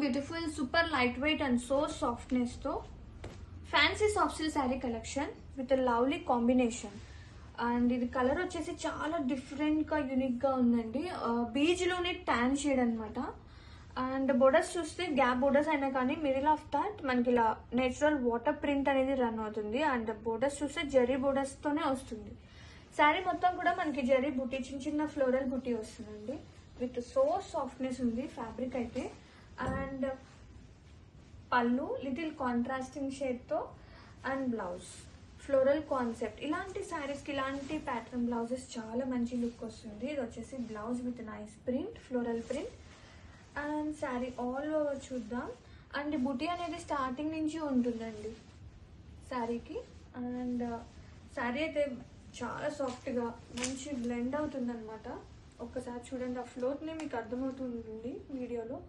Beautiful, super light weight and so softness తో fancy soft silk sari collection with lovely combination. And ఇది colour వచ్చేసి చాలా different గా unique గా ఉందండి. బీజ్ లోనే ట్యాన్ షేడ్ అనమాట. అండ్ బోర్డర్స్ చూస్తే గ్యాప్ బోర్డర్స్ అయినా కానీ మిడిల్ ఆఫ్ దాట్ మనకి ఇలా నేచురల్ వాటర్ ప్రింట్ అనేది రన్ అవుతుంది. అండ్ బోర్డర్స్ చూస్తే జరీ బోర్డర్స్ తోనే వస్తుంది. శారీ మొత్తం కూడా మనకి జరీ బుట్టి, చిన్న చిన్న ఫ్లోరల్ బుట్టి వస్తుందండి. విత్ సో సాఫ్ట్నెస్ ఉంది ఫ్యాబ్రిక్ అయితే. అండ్ పళ్ళు లిటిల్ కాంట్రాస్టింగ్ షేడ్ తో అండ్ బ్లౌజ్ ఫ్లోరల్ కాన్సెప్ట్. ఇలాంటి శారీస్ కి ఇలాంటి ప్యాటర్న్ బ్లౌజెస్ చాలా మంచి లుక్ వస్తుంది. ఇది వచ్చేసి blouse with nice print, floral print. And sari all over చూద్దాం. అండ్ బుటీ అనేది స్టార్టింగ్ నుంచి ఉంటుందండి శారీకి. అండ్ శారీ అయితే చాలా సాఫ్ట్గా మంచి బ్లెండ్ అవుతుంది అనమాట. ఒక్కసారి చూడండి, ఆ ఫ్లోర్ని మీకు అర్థమవుతుంది వీడియోలో.